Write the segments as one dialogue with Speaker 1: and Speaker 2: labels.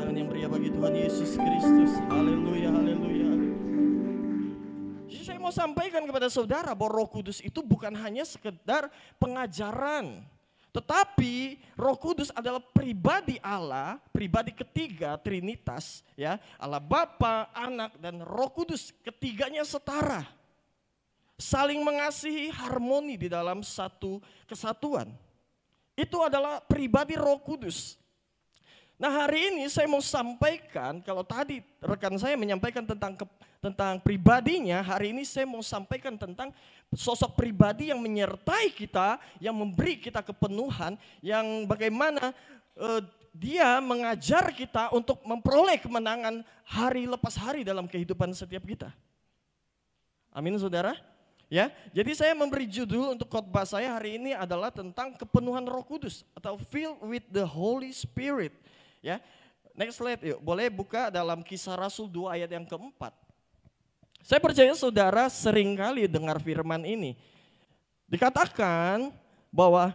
Speaker 1: tangan yang meriah bagi Tuhan Yesus Kristus. Haleluya, haleluya. Jadi saya mau sampaikan kepada saudara bahwa Roh Kudus itu bukan hanya sekedar pengajaran. Tetapi Roh Kudus adalah pribadi Allah, pribadi ketiga Trinitas, ya, Allah Bapa, Anak dan Roh Kudus, ketiganya setara. Saling mengasihi, harmoni di dalam satu kesatuan. Itu adalah pribadi Roh Kudus. Nah, hari ini saya mau sampaikan, kalau tadi rekan saya menyampaikan tentang pribadinya, hari ini saya mau sampaikan tentang sosok pribadi yang menyertai kita, yang memberi kita kepenuhan, yang bagaimana dia mengajar kita untuk memperoleh kemenangan hari lepas hari dalam kehidupan setiap kita. Amin, saudara. Ya, jadi saya memberi judul untuk khotbah saya hari ini adalah tentang kepenuhan Roh Kudus atau filled with the Holy Spirit. Ya, next slide yuk, boleh buka dalam Kisah Rasul 2 ayat yang keempat. Saya percaya saudara sering kali dengar firman ini. Dikatakan bahwa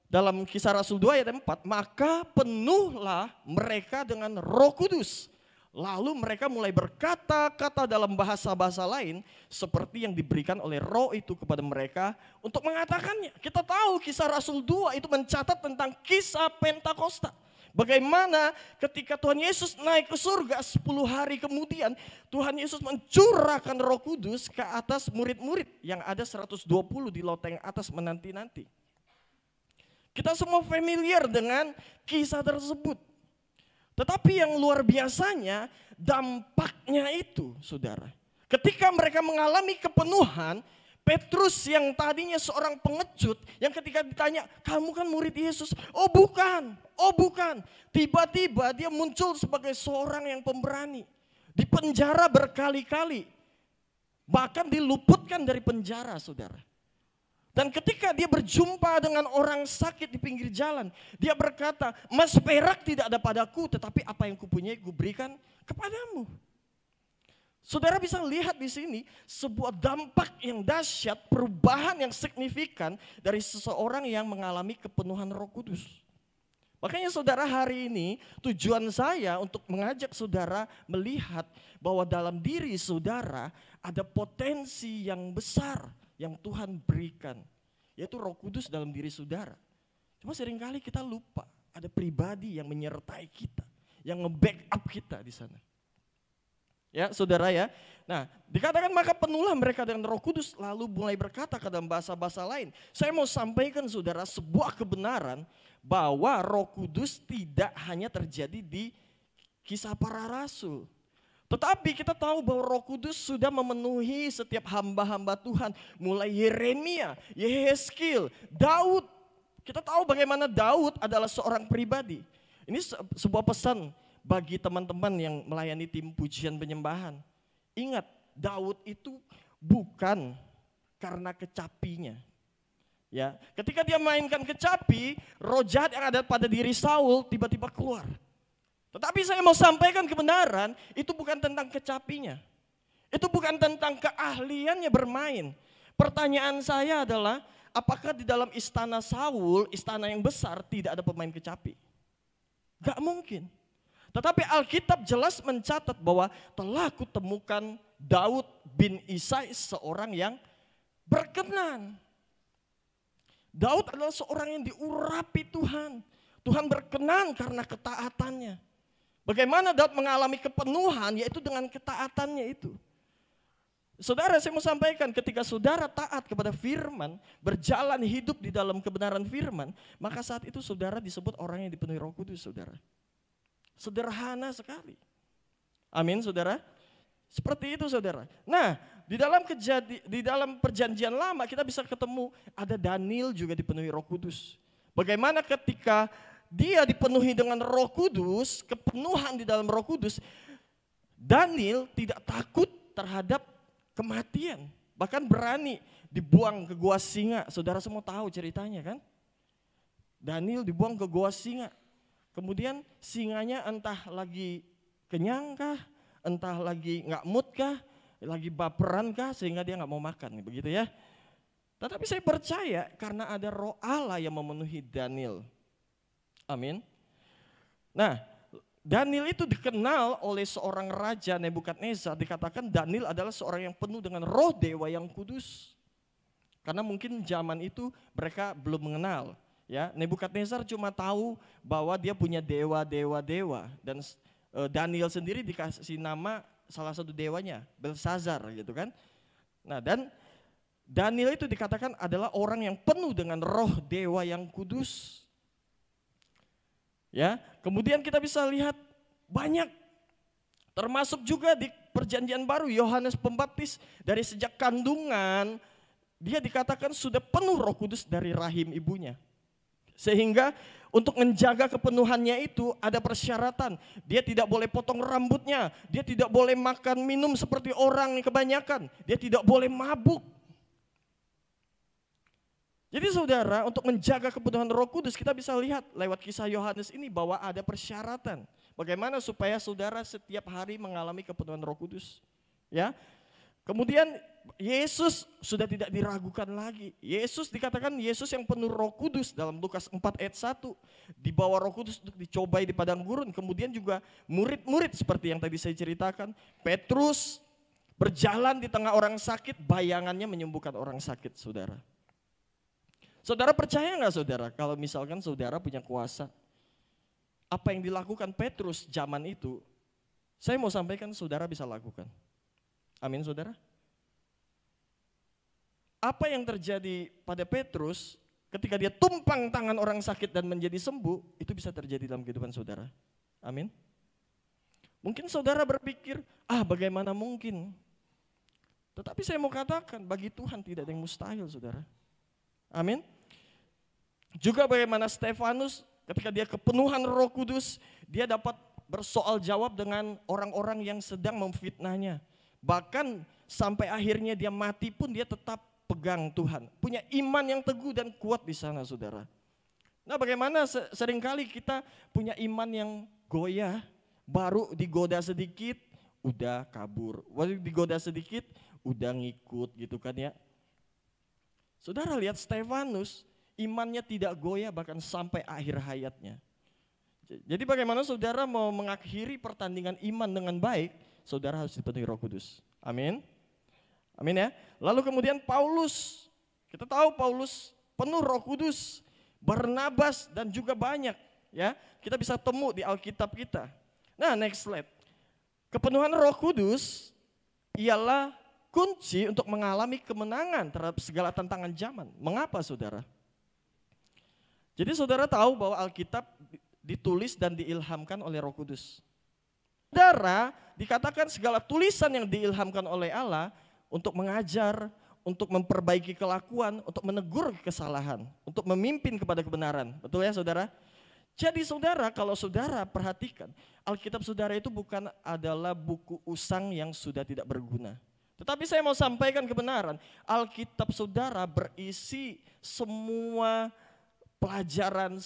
Speaker 1: dalam Kisah Rasul 2 ayat 4, maka penuhlah mereka dengan Roh Kudus. Lalu mereka mulai berkata-kata dalam bahasa-bahasa lain seperti yang diberikan oleh Roh itu kepada mereka untuk mengatakannya. Kita tahu Kisah Rasul 2 itu mencatat tentang kisah Pentakosta. Bagaimana ketika Tuhan Yesus naik ke surga 10 hari kemudian Tuhan Yesus mencurahkan Roh Kudus ke atas murid-murid yang ada 120 di loteng atas menanti-nanti. Kita semua familiar dengan kisah tersebut. Tetapi yang luar biasanya dampaknya itu, saudara. Ketika mereka mengalami kepenuhan, Petrus yang tadinya seorang pengecut, yang ketika ditanya, kamu kan murid Yesus? Oh bukan, oh bukan. Tiba-tiba dia muncul sebagai seorang yang pemberani. Dipenjara berkali-kali, bahkan diluputkan dari penjara, saudara. Dan ketika dia berjumpa dengan orang sakit di pinggir jalan, dia berkata, emas perak tidak ada padaku, tetapi apa yang kupunyai kuberikan kepadamu. Saudara bisa lihat di sini sebuah dampak yang dahsyat, perubahan yang signifikan dari seseorang yang mengalami kepenuhan Roh Kudus. Makanya saudara, hari ini tujuan saya untuk mengajak saudara melihat bahwa dalam diri saudara ada potensi yang besar yang Tuhan berikan, yaitu Roh Kudus dalam diri saudara. Cuma seringkali kita lupa ada pribadi yang menyertai kita, yang nge-backup kita di sana. Ya, saudara ya. Nah, dikatakan maka penuhlah mereka dengan Roh Kudus lalu mulai berkata ke dalam bahasa-bahasa lain. Saya mau sampaikan saudara sebuah kebenaran bahwa Roh Kudus tidak hanya terjadi di kisah para rasul. Tetapi kita tahu bahwa Roh Kudus sudah memenuhi setiap hamba-hamba Tuhan. Mulai Yeremia, Yehezkiel, Daud. Kita tahu bagaimana Daud adalah seorang pribadi. Ini sebuah pesan bagi teman-teman yang melayani tim pujian penyembahan. Ingat, Daud itu bukan karena kecapinya. Ya, ketika dia mainkan kecapi, roh jahat yang ada pada diri Saul tiba-tiba keluar. Tetapi saya mau sampaikan kebenaran, itu bukan tentang kecapinya. Itu bukan tentang keahliannya bermain. Pertanyaan saya adalah, apakah di dalam istana Saul, istana yang besar, tidak ada pemain kecapi? Gak mungkin. Tetapi Alkitab jelas mencatat bahwa telah kutemukan Daud bin Isai seorang yang berkenan. Daud adalah seorang yang diurapi Tuhan. Tuhan berkenan karena ketaatannya. Bagaimana Daud mengalami kepenuhan, yaitu dengan ketaatannya itu. Saudara, saya mau sampaikan ketika saudara taat kepada firman, berjalan hidup di dalam kebenaran firman, maka saat itu saudara disebut orang yang dipenuhi Roh Kudus, saudara. Sederhana sekali. Amin, saudara. Seperti itu, saudara. Nah, di dalam perjanjian lama kita bisa ketemu ada Daniel juga dipenuhi Roh Kudus. Bagaimana ketika dia dipenuhi dengan Roh Kudus, kepenuhan di dalam Roh Kudus, Daniel tidak takut terhadap kematian. Bahkan berani dibuang ke gua singa. Saudara semua tahu ceritanya kan? Daniel dibuang ke gua singa. Kemudian singanya entah lagi kenyang kah, entah lagi nggak mood kah, lagi baperan kah sehingga dia nggak mau makan, begitu ya. Tetapi saya percaya karena ada Roh Allah yang memenuhi Daniel. Amin. Nah, Daniel itu dikenal oleh seorang raja Nebukadnezar, dikatakan Daniel adalah seorang yang penuh dengan roh dewa yang kudus. Karena mungkin zaman itu mereka belum mengenal, ya. Nebukadnezar cuma tahu bahwa dia punya dewa dan Daniel sendiri dikasih nama salah satu dewanya, Belsazar gitu kan. Nah, dan Daniel itu dikatakan adalah orang yang penuh dengan roh dewa yang kudus. Ya, kemudian kita bisa lihat banyak, termasuk juga di Perjanjian Baru Yohanes Pembaptis dari sejak kandungan dia dikatakan sudah penuh Roh Kudus dari rahim ibunya. Sehingga untuk menjaga kepenuhannya itu ada persyaratan. Dia tidak boleh potong rambutnya, dia tidak boleh makan minum seperti orang kebanyakan, dia tidak boleh mabuk. Jadi saudara, untuk menjaga kepenuhan Roh Kudus kita bisa lihat lewat kisah Yohanes ini bahwa ada persyaratan. Bagaimana supaya saudara setiap hari mengalami kepenuhan Roh Kudus. Ya. Kemudian Yesus sudah tidak diragukan lagi. Yesus dikatakan Yesus yang penuh Roh Kudus dalam Lukas 4 ayat 1. Dibawa Roh Kudus untuk dicobai di padang gurun. Kemudian juga murid-murid seperti yang tadi saya ceritakan. Petrus berjalan di tengah orang sakit, bayangannya menyembuhkan orang sakit, saudara. Saudara percaya nggak saudara kalau misalkan saudara punya kuasa? Apa yang dilakukan Petrus zaman itu, saya mau sampaikan saudara bisa lakukan. Amin saudara. Apa yang terjadi pada Petrus ketika dia tumpang tangan orang sakit dan menjadi sembuh, itu bisa terjadi dalam kehidupan saudara. Amin. Mungkin saudara berpikir, bagaimana mungkin? Tetapi saya mau katakan, bagi Tuhan tidak ada yang mustahil saudara. Amin. Juga bagaimana Stefanus ketika dia kepenuhan Roh Kudus, dia dapat bersoal jawab dengan orang-orang yang sedang memfitnahnya. Bahkan sampai akhirnya dia mati pun dia tetap pegang Tuhan. Punya iman yang teguh dan kuat di sana saudara. Nah bagaimana seringkali kita punya iman yang goyah, baru digoda sedikit, udah kabur. Baru digoda sedikit, udah ngikut gitu kan ya. Saudara lihat Stefanus, imannya tidak goyah bahkan sampai akhir hayatnya. Jadi bagaimana saudara mau mengakhiri pertandingan iman dengan baik, saudara harus dipenuhi Roh Kudus. Amin. Amin ya. Lalu kemudian Paulus, kita tahu Paulus penuh Roh Kudus, Barnabas dan juga banyak ya. Kita bisa temu di Alkitab kita. Nah, next slide. Kepenuhan Roh Kudus ialah kunci untuk mengalami kemenangan terhadap segala tantangan zaman. Mengapa saudara? Jadi saudara tahu bahwa Alkitab ditulis dan diilhamkan oleh Roh Kudus. Saudara, dikatakan segala tulisan yang diilhamkan oleh Allah untuk mengajar, untuk memperbaiki kelakuan, untuk menegur kesalahan, untuk memimpin kepada kebenaran. Betul ya saudara? Jadi saudara, kalau saudara perhatikan, Alkitab saudara itu bukan adalah buku usang yang sudah tidak berguna. Tetapi saya mau sampaikan kebenaran, Alkitab saudara berisi semua pelajaran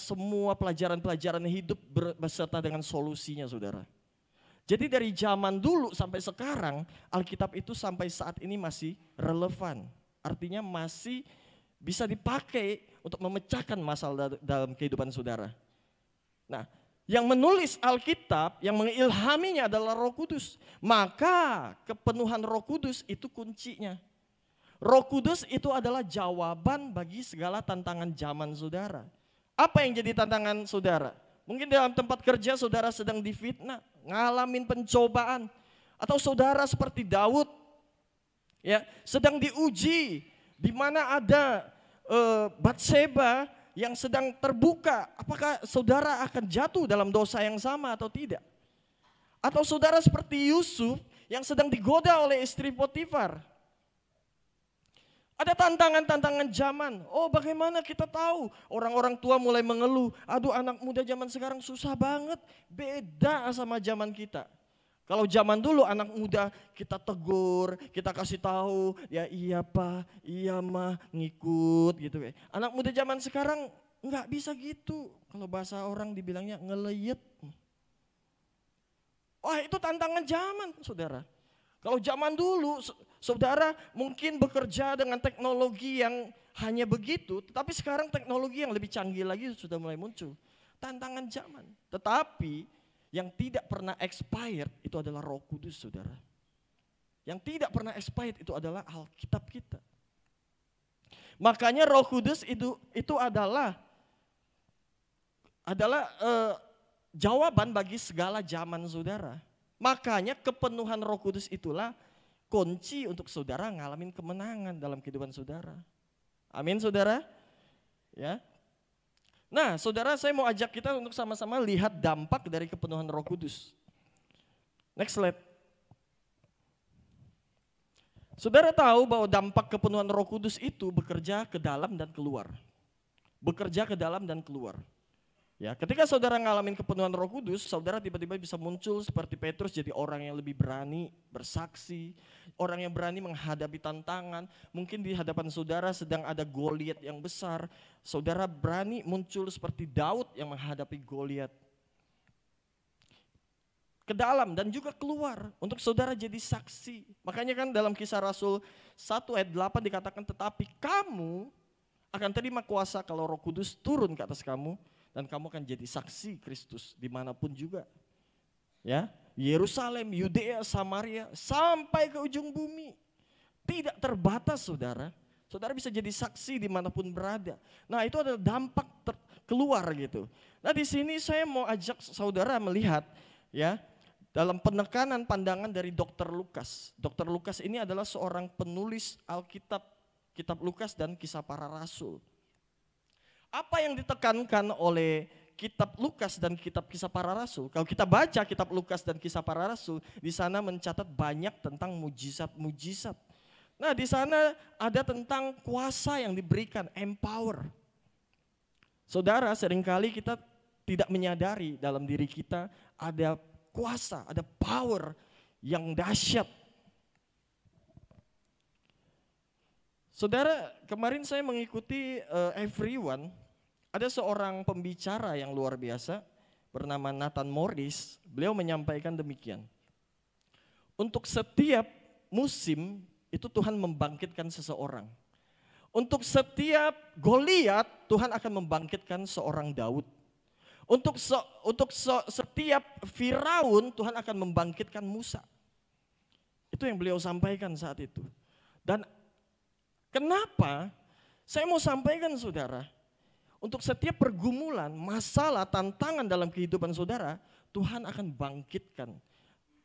Speaker 1: hidup beserta dengan solusinya saudara. Jadi dari zaman dulu sampai sekarang, Alkitab itu sampai saat ini masih relevan. Artinya masih bisa dipakai untuk memecahkan masalah dalam kehidupan saudara. Nah, yang menulis Alkitab, yang mengilhaminya adalah Roh Kudus. Maka kepenuhan Roh Kudus itu kuncinya. Roh Kudus itu adalah jawaban bagi segala tantangan zaman saudara. Apa yang jadi tantangan saudara? Mungkin dalam tempat kerja saudara sedang difitnah, ngalamin pencobaan. Atau saudara seperti Daud, ya, sedang diuji, di mana ada Batseba yang sedang terbuka. Apakah saudara akan jatuh dalam dosa yang sama atau tidak? Atau saudara seperti Yusuf yang sedang digoda oleh istri Potifar. Ada tantangan-tantangan zaman. Oh bagaimana kita tahu? Orang-orang tua mulai mengeluh. Aduh anak muda zaman sekarang susah banget. Beda sama zaman kita. Kalau zaman dulu anak muda kita tegur, kita kasih tahu. Ya iya pak, iya mah, ngikut gitu. Anak muda zaman sekarang nggak bisa gitu. Kalau bahasa orang dibilangnya ngeleyet. Wah itu tantangan zaman saudara. Kalau zaman dulu saudara mungkin bekerja dengan teknologi yang hanya begitu, tetapi sekarang teknologi yang lebih canggih lagi sudah mulai muncul. Tantangan zaman. Tetapi yang tidak pernah expired itu adalah Roh Kudus, saudara. Yang tidak pernah expired itu adalah Alkitab kita. Makanya Roh Kudus itu adalah jawaban bagi segala zaman, saudara. Makanya kepenuhan Roh Kudus itulah kunci untuk saudara ngalamin kemenangan dalam kehidupan saudara. Amin, saudara. Ya. Nah, saudara, saya mau ajak kita untuk sama-sama lihat dampak dari kepenuhan Roh Kudus. Next slide. Saudara tahu bahwa dampak kepenuhan Roh Kudus itu bekerja ke dalam dan keluar. Bekerja ke dalam dan keluar. Ya, ketika saudara ngalamin kepenuhan Roh Kudus, saudara tiba-tiba bisa muncul seperti Petrus, jadi orang yang lebih berani bersaksi, orang yang berani menghadapi tantangan. Mungkin di hadapan saudara sedang ada Goliat yang besar, saudara berani muncul seperti Daud yang menghadapi Goliat. Ke dalam dan juga keluar untuk saudara jadi saksi. Makanya kan dalam Kisah Rasul 1 ayat 8 dikatakan, tetapi kamu akan terima kuasa kalau Roh Kudus turun ke atas kamu, dan kamu akan jadi saksi Kristus dimanapun juga. Ya, Yerusalem, Yudea, Samaria, sampai ke ujung bumi. Tidak terbatas, saudara. Saudara bisa jadi saksi dimanapun berada. Nah, itu adalah dampak keluar gitu. Nah, di sini saya mau ajak saudara melihat, ya, dalam penekanan pandangan dari Dr. Lukas. Dr. Lukas ini adalah seorang penulis Alkitab, Kitab Lukas dan Kisah Para Rasul. Apa yang ditekankan oleh Kitab Lukas dan Kitab Kisah Para Rasul? Kalau kita baca Kitab Lukas dan Kisah Para Rasul, di sana mencatat banyak tentang mujizat-mujizat. Nah, di sana ada tentang kuasa yang diberikan, empower. Saudara, seringkali kita tidak menyadari dalam diri kita ada kuasa, ada power yang dahsyat. Saudara, kemarin saya mengikuti Everyone. Ada seorang pembicara yang luar biasa bernama Nathan Morris. Beliau menyampaikan demikian. Untuk setiap musim itu Tuhan membangkitkan seseorang. Untuk setiap Goliat Tuhan akan membangkitkan seorang Daud. Untuk setiap Firaun Tuhan akan membangkitkan Musa. Itu yang beliau sampaikan saat itu. Dan kenapa saya mau sampaikan, saudara, untuk setiap pergumulan, masalah, tantangan dalam kehidupan saudara, Tuhan akan bangkitkan.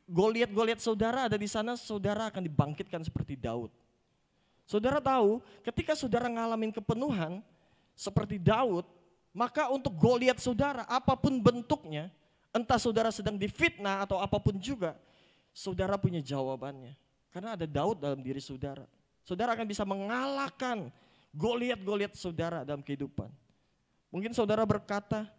Speaker 1: Goliat-Goliat saudara ada di sana, saudara akan dibangkitkan seperti Daud. Saudara tahu, ketika saudara ngalamin kepenuhan seperti Daud, maka untuk Goliat saudara, apapun bentuknya, entah saudara sedang difitnah atau apapun juga, saudara punya jawabannya. Karena ada Daud dalam diri saudara. Saudara akan bisa mengalahkan Goliat-Goliat saudara dalam kehidupan. Mungkin saudara berkata,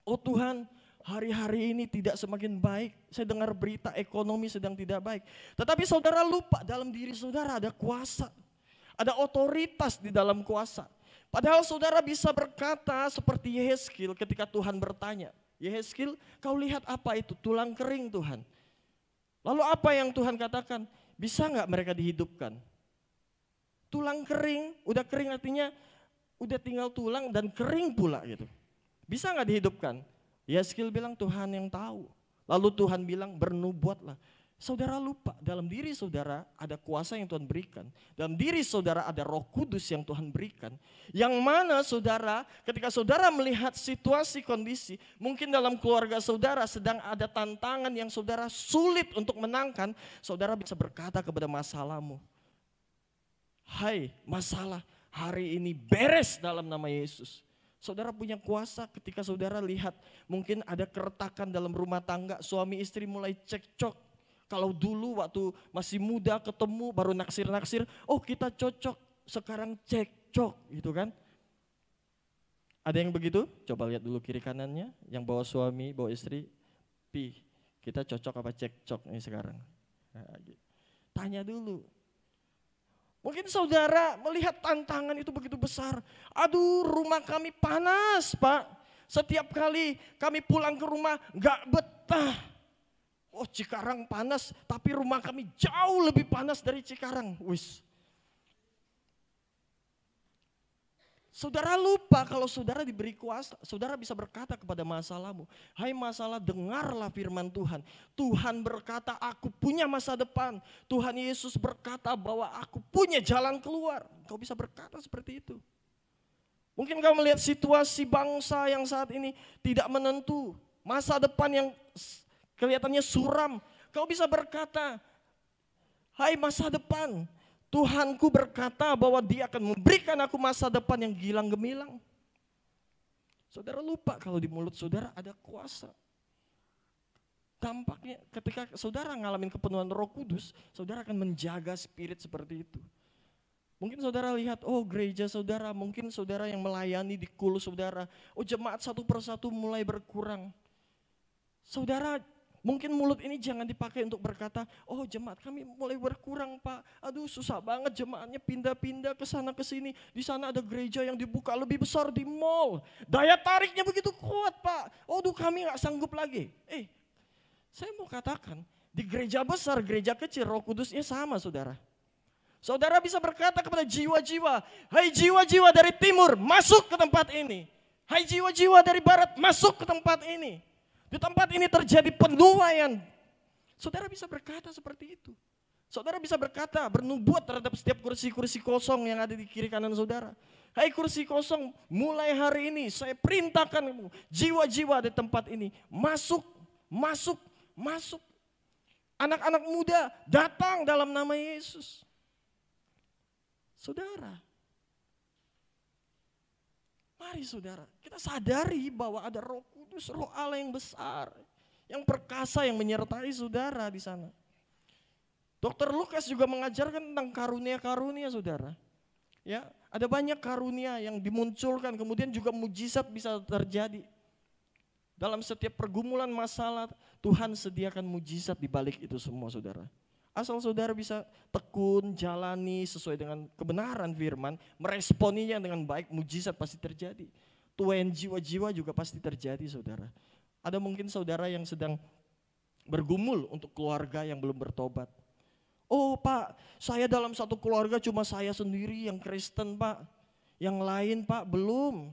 Speaker 1: oh Tuhan, hari-hari ini tidak semakin baik. Saya dengar berita ekonomi sedang tidak baik. Tetapi saudara lupa dalam diri saudara ada kuasa. Ada otoritas di dalam kuasa. Padahal saudara bisa berkata seperti Yehezkiel ketika Tuhan bertanya. Yehezkiel, kau lihat apa itu? Tulang kering, Tuhan. Lalu apa yang Tuhan katakan? Bisa nggak mereka dihidupkan? Tulang kering, udah kering artinya udah tinggal tulang dan kering pula gitu. Bisa nggak dihidupkan? Yehezkiel bilang Tuhan yang tahu. Lalu Tuhan bilang bernubuatlah. Saudara lupa dalam diri saudara ada kuasa yang Tuhan berikan. Dalam diri saudara ada Roh Kudus yang Tuhan berikan. Yang mana saudara ketika saudara melihat situasi kondisi. Mungkin dalam keluarga saudara sedang ada tantangan yang saudara sulit untuk menangkan. Saudara bisa berkata kepada masalahmu. Hai masalah, hari ini beres dalam nama Yesus. Saudara punya kuasa ketika saudara lihat mungkin ada keretakan dalam rumah tangga, suami istri mulai cekcok. Kalau dulu waktu masih muda ketemu baru naksir-naksir, oh kita cocok, sekarang cekcok gitu kan. Ada yang begitu? Coba lihat dulu kiri kanannya, yang bawa suami, bawa istri, kita cocok apa cekcok nih sekarang. Nah, gitu. Tanya dulu. Mungkin saudara melihat tantangan itu begitu besar. Aduh rumah kami panas Pak. Setiap kali kami pulang ke rumah gak betah. Oh Cikarang panas tapi rumah kami jauh lebih panas dari Cikarang. Wis. Saudara lupa kalau saudara diberi kuasa, saudara bisa berkata kepada masalahmu, hai masalah, dengarlah firman Tuhan. Tuhan berkata, aku punya masa depan. Tuhan Yesus berkata bahwa aku punya jalan keluar. Kau bisa berkata seperti itu. Mungkin kau melihat situasi bangsa yang saat ini tidak menentu, masa depan yang kelihatannya suram. Kau bisa berkata, hai masa depan, Tuhanku berkata bahwa Dia akan memberikan aku masa depan yang gilang gemilang. Saudara lupa kalau di mulut saudara ada kuasa. Dampaknya ketika saudara ngalamin kepenuhan Roh Kudus, saudara akan menjaga spirit seperti itu. Mungkin saudara lihat, oh gereja saudara, mungkin saudara yang melayani di kul saudara, oh jemaat satu persatu mulai berkurang. Saudara, mungkin mulut ini jangan dipakai untuk berkata, oh jemaat kami mulai berkurang Pak. Aduh susah banget jemaatnya pindah-pindah ke sana ke sini. Di sana ada gereja yang dibuka lebih besar di mall. Daya tariknya begitu kuat Pak. Aduh kami gak sanggup lagi. Saya mau katakan, di gereja besar, gereja kecil, Roh Kudusnya sama saudara. Saudara bisa berkata kepada jiwa-jiwa, hai jiwa-jiwa dari timur masuk ke tempat ini. Hai jiwa-jiwa dari barat masuk ke tempat ini. Di tempat ini terjadi penuaian. Saudara bisa berkata seperti itu. Saudara bisa berkata, bernubuat terhadap setiap kursi-kursi kosong yang ada di kiri kanan saudara. Hai kursi kosong, mulai hari ini saya perintahkan jiwa-jiwa di tempat ini. Masuk, masuk, masuk. Anak-anak muda datang dalam nama Yesus. Saudara, mari saudara, kita sadari bahwa ada Roh Kudus, Roh Allah yang besar, yang perkasa yang menyertai saudara di sana. Dr. Lukas juga mengajarkan tentang karunia-karunia saudara. Ya, ada banyak karunia yang dimunculkan, kemudian juga mujizat bisa terjadi. Dalam setiap pergumulan masalah, Tuhan sediakan mujizat di balik itu semua saudara. Asal saudara bisa tekun, jalani sesuai dengan kebenaran firman, meresponinya dengan baik, mujizat pasti terjadi. Tuayan jiwa-jiwa juga pasti terjadi saudara. Ada mungkin saudara yang sedang bergumul untuk keluarga yang belum bertobat. Oh Pak, saya dalam satu keluarga cuma saya sendiri yang Kristen Pak. Yang lain Pak belum.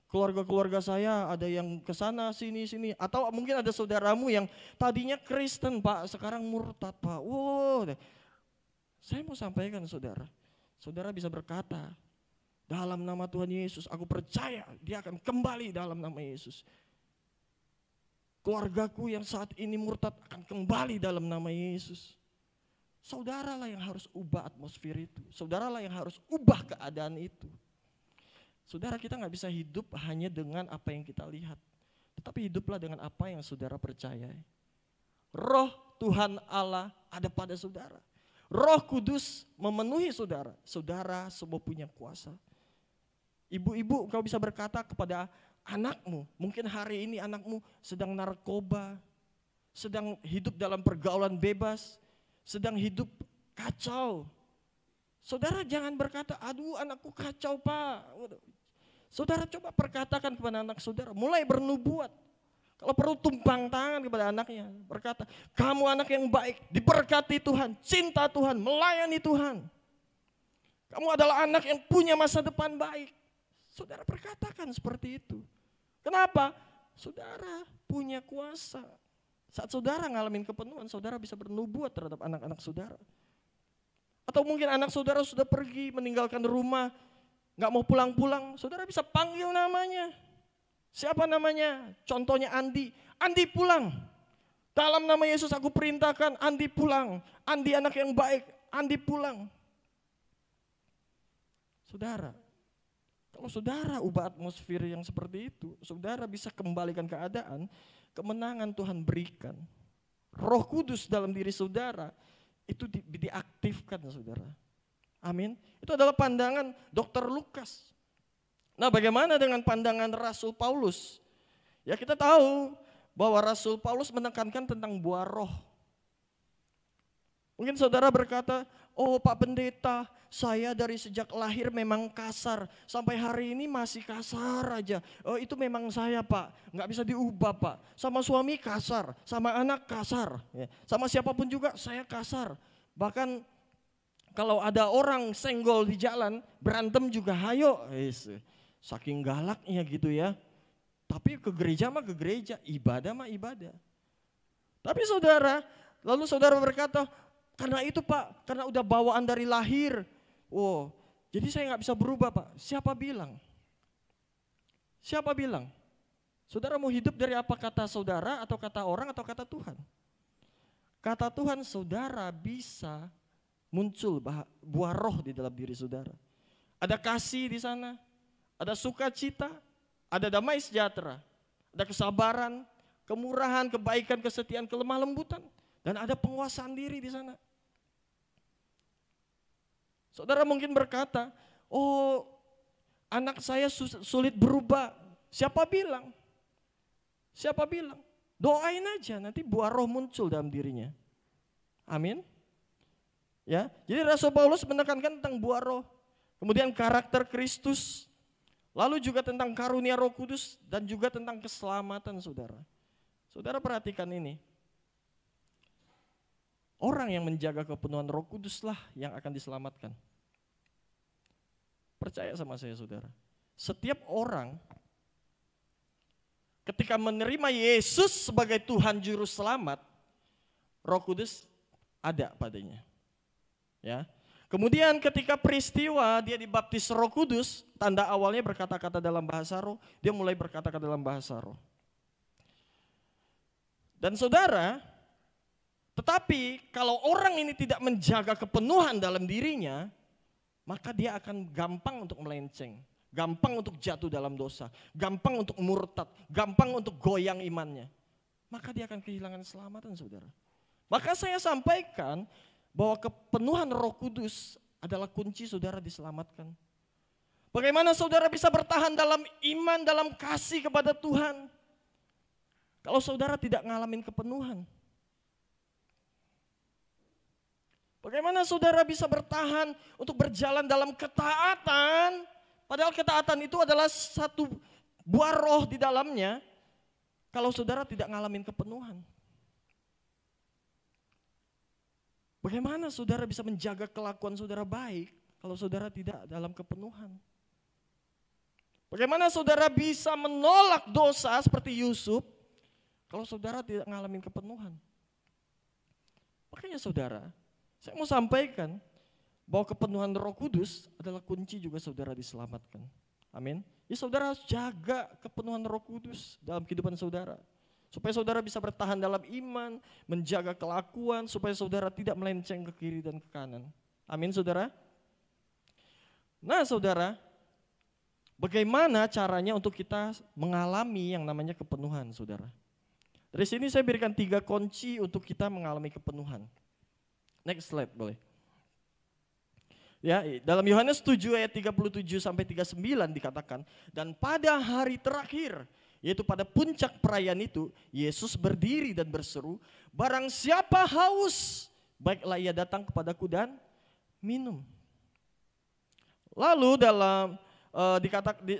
Speaker 1: Keluarga-keluarga saya ada yang kesana sini. Atau mungkin ada saudaramu yang tadinya Kristen Pak, sekarang murtad Pak. Wow, saya mau sampaikan saudara. Saudara bisa berkata, dalam nama Tuhan Yesus aku percaya dia akan kembali dalam nama Yesus. Keluargaku yang saat ini murtad akan kembali dalam nama Yesus. Saudaralah yang harus ubah atmosfer itu. Saudaralah yang harus ubah keadaan itu. Saudara, kita gak bisa hidup hanya dengan apa yang kita lihat. Tetapi hiduplah dengan apa yang saudara percayai. Roh Tuhan Allah ada pada saudara. Roh Kudus memenuhi saudara. Saudara semua punya kuasa. Ibu-ibu, kau bisa berkata kepada anakmu. Mungkin hari ini anakmu sedang narkoba. Sedang hidup dalam pergaulan bebas. Sedang hidup kacau. Saudara jangan berkata, aduh anakku kacau Pak. Saudara coba perkatakan kepada anak saudara, mulai bernubuat. Kalau perlu tumpang tangan kepada anaknya, berkata, kamu anak yang baik, diberkati Tuhan, cinta Tuhan, melayani Tuhan. Kamu adalah anak yang punya masa depan baik. Saudara perkatakan seperti itu. Kenapa? Saudara punya kuasa. Saat saudara ngalamin kepenuhan, saudara bisa bernubuat terhadap anak-anak saudara. Atau mungkin anak saudara sudah pergi meninggalkan rumah, gak mau pulang-pulang, saudara bisa panggil namanya. Siapa namanya? Contohnya Andi. Andi pulang. Dalam nama Yesus aku perintahkan Andi pulang. Andi anak yang baik, Andi pulang. Saudara, kalau saudara ubah atmosfer yang seperti itu, saudara bisa kembalikan keadaan, kemenangan Tuhan berikan. Roh Kudus dalam diri saudara, itu diaktifkan saudara. Amin. Itu adalah pandangan Dr. Lukas. Nah bagaimana dengan pandangan Rasul Paulus? Ya kita tahu bahwa Rasul Paulus menekankan tentang buah roh. Mungkin saudara berkata, oh Pak Pendeta, saya dari sejak lahir memang kasar. Sampai hari ini masih kasar aja. Oh itu memang saya Pak, gak bisa diubah Pak. Sama suami kasar, sama anak kasar. Sama siapapun juga saya kasar. Bahkan kalau ada orang senggol di jalan, berantem juga hayo. Saking galaknya gitu ya. Tapi ke gereja mah ke gereja, ibadah mah ibadah. Tapi saudara, lalu saudara berkata, karena itu Pak, karena udah bawaan dari lahir. Oh, jadi saya nggak bisa berubah Pak. Siapa bilang? Siapa bilang? Saudara mau hidup dari apa kata saudara atau kata orang atau kata Tuhan? Kata Tuhan, saudara bisa muncul buah roh di dalam diri saudara. Ada kasih di sana, ada sukacita, ada damai sejahtera, ada kesabaran, kemurahan, kebaikan, kesetiaan, kelemah lembutan, dan ada penguasaan diri di sana. Saudara mungkin berkata, oh anak saya sulit berubah. Siapa bilang? Siapa bilang? Doain aja, nanti buah roh muncul dalam dirinya. Amin. Ya, jadi Rasul Paulus menekankan tentang buah roh, kemudian karakter Kristus, lalu juga tentang karunia Roh Kudus dan juga tentang keselamatan saudara. Saudara perhatikan ini. Orang yang menjaga kepenuhan Roh Kudus lah yang akan diselamatkan. Percaya sama saya saudara. Setiap orang ketika menerima Yesus sebagai Tuhan Juru Selamat, Roh Kudus ada padanya. Ya. Kemudian ketika peristiwa dia dibaptis Roh Kudus, tanda awalnya berkata-kata dalam bahasa roh, dia mulai berkata-kata dalam bahasa roh. Dan saudara, tetapi kalau orang ini tidak menjaga kepenuhan dalam dirinya, maka dia akan gampang untuk melenceng, gampang untuk jatuh dalam dosa, gampang untuk murtad, gampang untuk goyang imannya. Maka dia akan kehilangan keselamatan saudara. Maka saya sampaikan bahwa kepenuhan Roh Kudus adalah kunci saudara diselamatkan. Bagaimana saudara bisa bertahan dalam iman, dalam kasih kepada Tuhan, kalau saudara tidak ngalamin kepenuhan? Bagaimana saudara bisa bertahan untuk berjalan dalam ketaatan, padahal ketaatan itu adalah satu buah roh di dalamnya, kalau saudara tidak ngalamin kepenuhan? Bagaimana saudara bisa menjaga kelakuan saudara baik kalau saudara tidak dalam kepenuhan? Bagaimana saudara bisa menolak dosa seperti Yusuf kalau saudara tidak ngalamin kepenuhan? Makanya saudara, saya mau sampaikan bahwa kepenuhan Roh Kudus adalah kunci juga saudara diselamatkan. Amin. Ya saudara harus jaga kepenuhan Roh Kudus dalam kehidupan saudara. Supaya saudara bisa bertahan dalam iman, menjaga kelakuan, supaya saudara tidak melenceng ke kiri dan ke kanan. Amin saudara. Nah saudara, bagaimana caranya untuk kita mengalami yang namanya kepenuhan saudara? Dari sini saya berikan 3 kunci untuk kita mengalami kepenuhan. Next slide boleh. Ya, dalam Yohanes 7 ayat 37 sampai 39 dikatakan, dan pada hari terakhir, yaitu pada puncak perayaan itu, Yesus berdiri dan berseru, barang siapa haus, baiklah ia datang kepadaku dan minum. Lalu dalam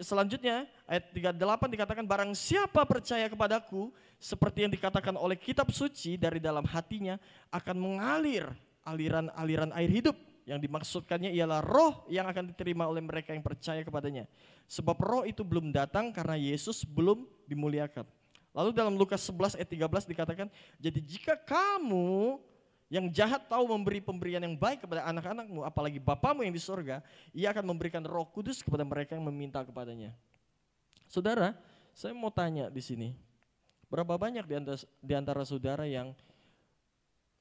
Speaker 1: selanjutnya ayat 38 dikatakan, barang siapa percaya kepadaku, seperti yang dikatakan oleh kitab suci, dari dalam hatinya akan mengalir aliran-aliran air hidup. Yang dimaksudkannya ialah roh yang akan diterima oleh mereka yang percaya kepadanya. Sebab roh itu belum datang karena Yesus belum dimuliakan. Lalu dalam Lukas 11 ayat 13 dikatakan, jadi jika kamu yang jahat tahu memberi pemberian yang baik kepada anak-anakmu, apalagi Bapamu yang di surga, ia akan memberikan Roh Kudus kepada mereka yang meminta kepadanya. Saudara, saya mau tanya di sini, berapa banyak di antara saudara yang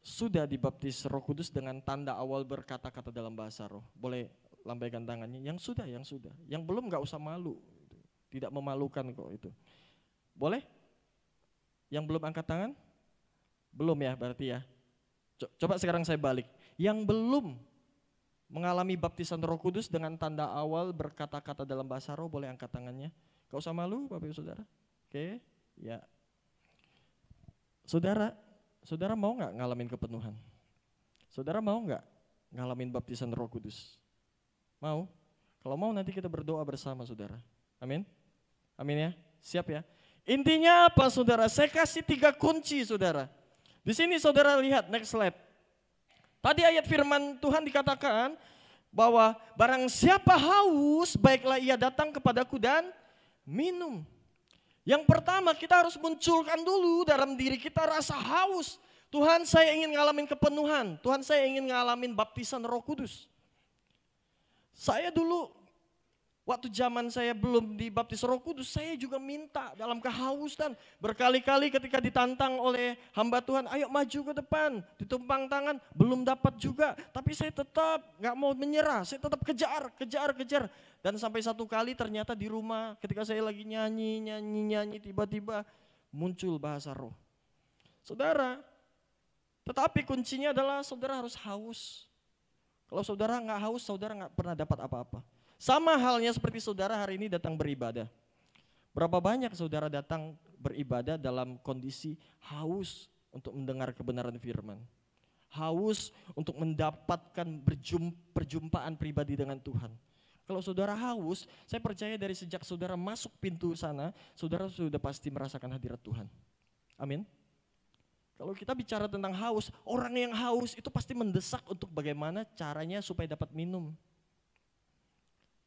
Speaker 1: sudah dibaptis Roh Kudus dengan tanda awal berkata-kata dalam bahasa roh? Boleh lambaikan tangannya. Yang sudah. Yang belum gak usah malu. Tidak memalukan kok itu. Boleh? Yang belum angkat tangan? Belum ya berarti ya. Coba sekarang saya balik. Yang belum mengalami baptisan Roh Kudus dengan tanda awal berkata-kata dalam bahasa roh, boleh angkat tangannya. Gak usah malu Bapak Ibu Saudara. Oke, ya. Saudara mau gak ngalamin kepenuhan? Saudara mau gak ngalamin baptisan Roh Kudus? Mau? Kalau mau nanti kita berdoa bersama saudara. Amin? Amin ya? Siap ya? Intinya apa saudara? Saya kasih 3 kunci saudara. Di sini saudara lihat, next slide. Tadi ayat firman Tuhan dikatakan bahwa barang siapa haus, baiklah ia datang kepadaku dan minum. Yang pertama kita harus munculkan dulu dalam diri kita rasa haus. Tuhan, saya ingin ngalamin kepenuhan. Tuhan, saya ingin ngalamin baptisan Roh Kudus. Saya dulu waktu zaman saya belum dibaptis Roh Kudus, saya juga minta dalam kehausan. Berkali-kali ketika ditantang oleh hamba Tuhan, ayo maju ke depan, ditumpang tangan, belum dapat juga. Tapi saya tetap gak mau menyerah, saya tetap kejar. Dan sampai satu kali ternyata di rumah ketika saya lagi nyanyi, tiba-tiba muncul bahasa roh. Saudara, tetapi kuncinya adalah saudara harus haus. Kalau saudara gak haus, saudara gak pernah dapat apa-apa. Sama halnya seperti saudara hari ini datang beribadah. Berapa banyak saudara datang beribadah dalam kondisi haus untuk mendengar kebenaran firman. Haus untuk mendapatkan perjumpaan pribadi dengan Tuhan. Kalau saudara haus, saya percaya dari sejak saudara masuk pintu sana, saudara sudah pasti merasakan hadirat Tuhan. Amin. Kalau kita bicara tentang haus, orang yang haus itu pasti mendesak untuk bagaimana caranya supaya dapat minum.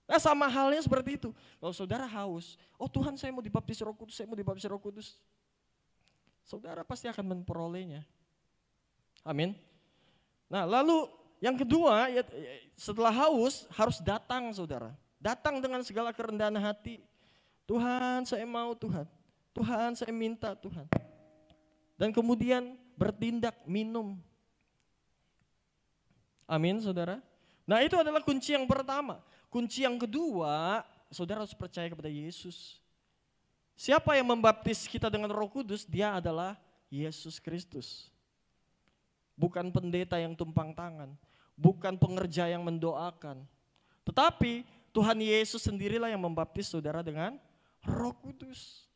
Speaker 1: Nah sama halnya seperti itu. Kalau saudara haus, oh Tuhan saya mau dibaptis Roh Kudus, saya mau dibaptis Roh Kudus. Saudara pasti akan memperolehnya. Amin. Nah lalu yang kedua, ya, setelah haus harus datang saudara. Datang dengan segala kerendahan hati. Tuhan saya mau Tuhan. Tuhan saya minta Tuhan. Dan kemudian bertindak minum. Amin saudara. Nah itu adalah kunci yang pertama. Kunci yang kedua, saudara harus percaya kepada Yesus. Siapa yang membaptis kita dengan Roh Kudus? Dia adalah Yesus Kristus. Bukan pendeta yang tumpang tangan, bukan pengerja yang mendoakan. Tetapi Tuhan Yesus sendirilah yang membaptis saudara dengan Roh Kudus.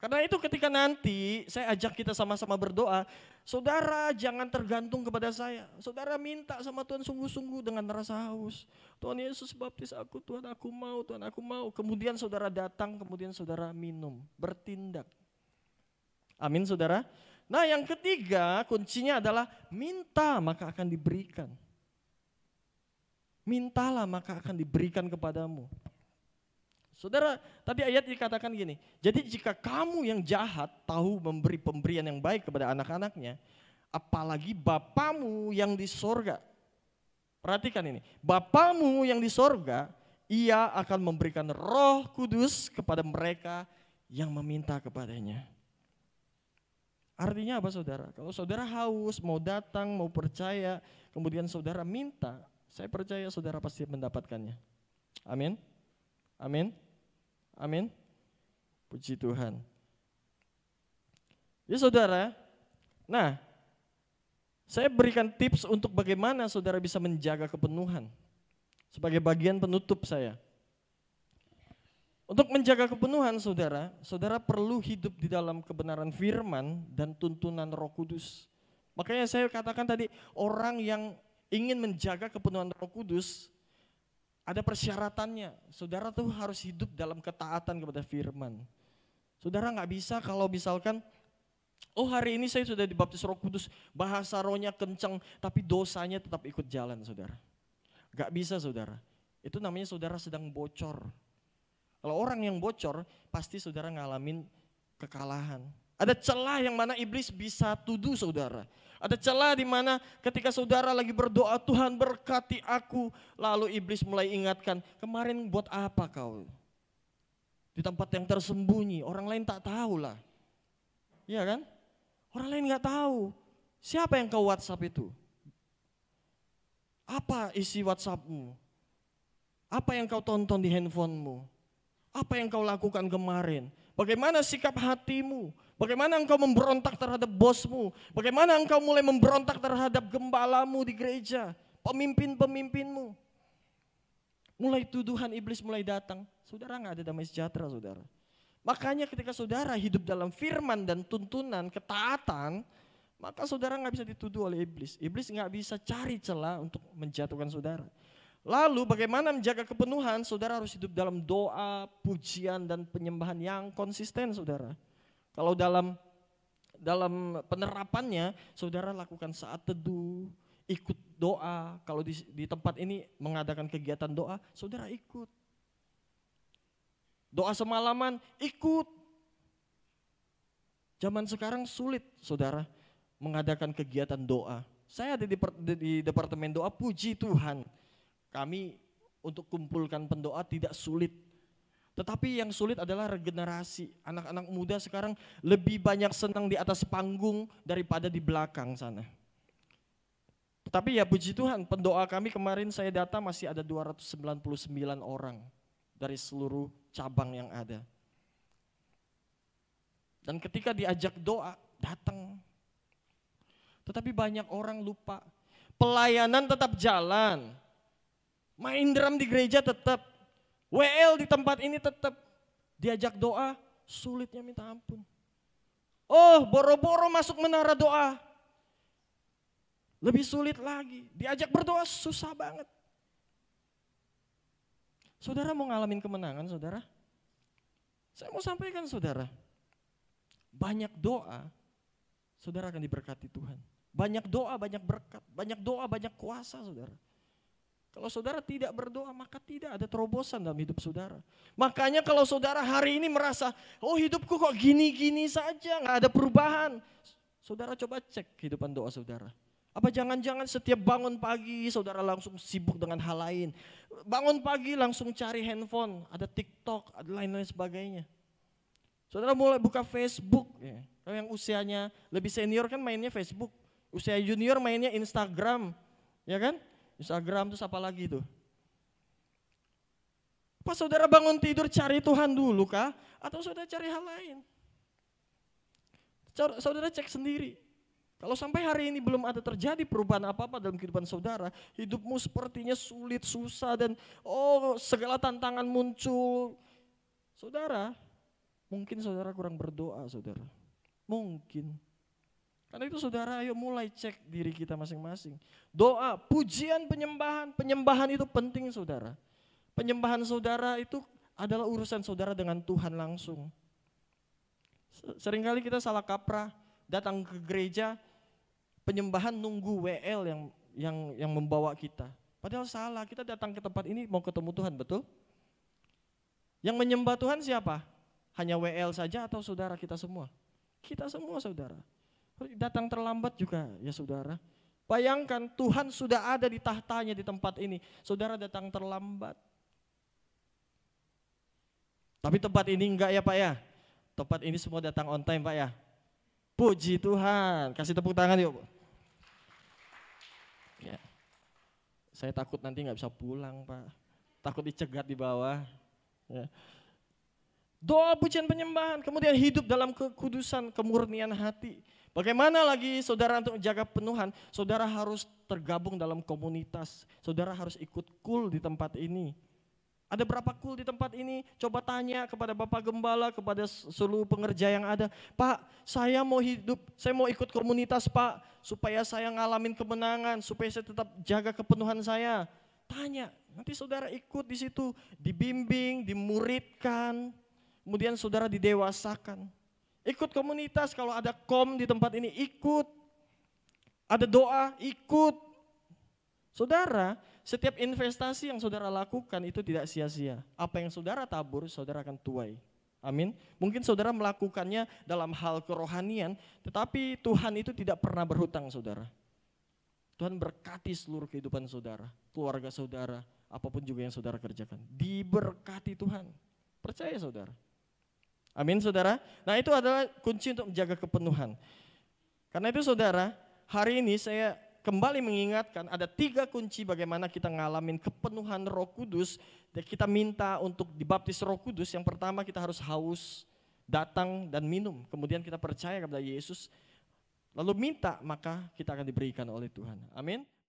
Speaker 1: Karena itu ketika nanti saya ajak kita sama-sama berdoa, saudara jangan tergantung kepada saya. Saudara minta sama Tuhan sungguh-sungguh dengan rasa haus. Tuhan Yesus baptis aku, Tuhan aku mau, Tuhan aku mau. Kemudian saudara datang, kemudian saudara minum, bertindak. Amin saudara. Nah yang ketiga kuncinya adalah minta maka akan diberikan. Mintalah maka akan diberikan kepadamu. Saudara, tadi ayat dikatakan gini, jadi jika kamu yang jahat tahu memberi pemberian yang baik kepada anak-anaknya, apalagi Bapamu yang di sorga. Perhatikan ini, Bapamu yang di sorga, ia akan memberikan Roh Kudus kepada mereka yang meminta kepadanya. Artinya apa saudara? Kalau saudara haus, mau datang, mau percaya, kemudian saudara minta, saya percaya saudara pasti mendapatkannya. Amin. Amin. Amin. Puji Tuhan. Ya saudara, nah saya berikan tips untuk bagaimana saudara bisa menjaga kepenuhan. Sebagai bagian penutup saya. Untuk menjaga kepenuhan saudara, saudara perlu hidup di dalam kebenaran firman dan tuntunan Roh Kudus. Makanya saya katakan tadi, orang yang ingin menjaga kepenuhan Roh Kudus, ada persyaratannya. Saudara tuh harus hidup dalam ketaatan kepada firman. Saudara gak bisa kalau misalkan, oh hari ini saya sudah dibaptis Roh Kudus, bahasa rohnya kencang, tapi dosanya tetap ikut jalan saudara. Gak bisa saudara. Itu namanya saudara sedang bocor. Kalau orang yang bocor, pasti saudara ngalamin kekalahan. Ada celah yang mana iblis bisa tuduh saudara. Ada celah di mana ketika saudara lagi berdoa, Tuhan berkati aku. Lalu iblis mulai ingatkan, kemarin buat apa kau? Di tempat yang tersembunyi, orang lain tak tahu lah. Iya kan? Orang lain gak tahu. Siapa yang kau WhatsApp itu? Apa isi WhatsAppmu? Apa yang kau tonton di handphonemu? Apa yang kau lakukan kemarin? Bagaimana sikap hatimu? Bagaimana engkau memberontak terhadap bosmu? Bagaimana engkau mulai memberontak terhadap gembalamu di gereja? Pemimpin-pemimpinmu? Mulai tuduhan iblis mulai datang. Saudara gak ada damai sejahtera saudara. Makanya ketika saudara hidup dalam firman dan tuntunan ketaatan, maka saudara gak bisa dituduh oleh iblis. Iblis gak bisa cari celah untuk menjatuhkan saudara. Lalu bagaimana menjaga kepenuhan? Saudara harus hidup dalam doa, pujian, dan penyembahan yang konsisten saudara. Kalau dalam penerapannya, saudara lakukan saat teduh, ikut doa. Kalau di tempat ini mengadakan kegiatan doa, saudara ikut. Doa semalaman, ikut. Zaman sekarang sulit, saudara, mengadakan kegiatan doa. Saya ada di departemen doa, puji Tuhan. Kami untuk kumpulkan pendoa tidak sulit. Tetapi yang sulit adalah regenerasi. Anak-anak muda sekarang lebih banyak senang di atas panggung daripada di belakang sana. Tetapi ya puji Tuhan, pendoa kami kemarin saya data masih ada 299 orang dari seluruh cabang yang ada. Dan ketika diajak doa, datang. Tetapi banyak orang lupa. Pelayanan tetap jalan. Main drum di gereja tetap. WL di tempat ini tetap. Diajak doa, sulitnya minta ampun. Oh, boro-boro masuk menara doa. Lebih sulit lagi. Diajak berdoa susah banget. Saudara mau ngalamin kemenangan, saudara? Saya mau sampaikan, saudara. Banyak doa, saudara akan diberkati Tuhan. Banyak doa, banyak berkat. Banyak doa, banyak kuasa, saudara. Kalau saudara tidak berdoa, maka tidak ada terobosan dalam hidup saudara. Makanya kalau saudara hari ini merasa, oh hidupku kok gini-gini saja, gak ada perubahan. Saudara coba cek kehidupan doa saudara. Apa jangan-jangan setiap bangun pagi saudara langsung sibuk dengan hal lain. Bangun pagi langsung cari handphone, ada TikTok, ada lain-lain sebagainya. Saudara mulai buka Facebook. Ya. Kalau yang usianya lebih senior kan mainnya Facebook. Usia junior mainnya Instagram. Ya kan? Instagram terus apa lagi tuh? Pas saudara bangun tidur cari Tuhan dulu kah? Atau saudara cari hal lain? Saudara cek sendiri. Kalau sampai hari ini belum ada terjadi perubahan apa-apa dalam kehidupan saudara, hidupmu sepertinya sulit, susah dan segala tantangan muncul. Saudara, mungkin saudara kurang berdoa saudara. Mungkin. Karena itu saudara ayo mulai cek diri kita masing-masing. Doa, pujian, penyembahan. Penyembahan itu penting saudara. Penyembahan saudara itu adalah urusan saudara dengan Tuhan langsung. Seringkali kita salah kaprah, datang ke gereja, penyembahan nunggu WL yang membawa kita. Padahal salah, kita datang ke tempat ini mau ketemu Tuhan, betul? Yang menyembah Tuhan siapa? Hanya WL saja atau saudara kita semua? Kita semua saudara. Datang terlambat juga ya saudara. Bayangkan Tuhan sudah ada di tahtanya di tempat ini. Saudara datang terlambat. Tapi tempat ini enggak ya Pak ya? Tempat ini semua datang on time Pak ya? Puji Tuhan. Kasih tepuk tangan yuk. Ya. Saya takut nanti nggak bisa pulang Pak. Takut dicegat di bawah. Ya. Doa, pujian, penyembahan. Kemudian hidup dalam kekudusan, kemurnian hati. Bagaimana lagi saudara untuk menjaga penuhan? Saudara harus tergabung dalam komunitas. Saudara harus ikut kul di tempat ini. Ada berapa kul di tempat ini? Coba tanya kepada Bapak Gembala, kepada seluruh pengerja yang ada. Pak, saya mau hidup, saya mau ikut komunitas Pak. Supaya saya ngalamin kemenangan, supaya saya tetap jaga kepenuhan saya. Tanya, nanti saudara ikut di situ. Dibimbing, dimuridkan. Kemudian saudara didewasakan. Ikut komunitas, kalau ada kom di tempat ini ikut. Ada doa, ikut. Saudara, setiap investasi yang saudara lakukan itu tidak sia-sia. Apa yang saudara tabur, saudara akan tuai. Amin. Mungkin saudara melakukannya dalam hal kerohanian, tetapi Tuhan itu tidak pernah berhutang saudara. Tuhan berkati seluruh kehidupan saudara, keluarga saudara, apapun juga yang saudara kerjakan. Diberkati Tuhan. Percaya saudara. Amin saudara. Nah itu adalah kunci untuk menjaga kepenuhan. Karena itu saudara, hari ini saya kembali mengingatkan ada 3 kunci bagaimana kita ngalamin kepenuhan Roh Kudus. Dan kita minta untuk dibaptis Roh Kudus. Yang pertama kita harus haus, datang dan minum. Kemudian kita percaya kepada Yesus. Lalu minta maka kita akan diberikan oleh Tuhan. Amin.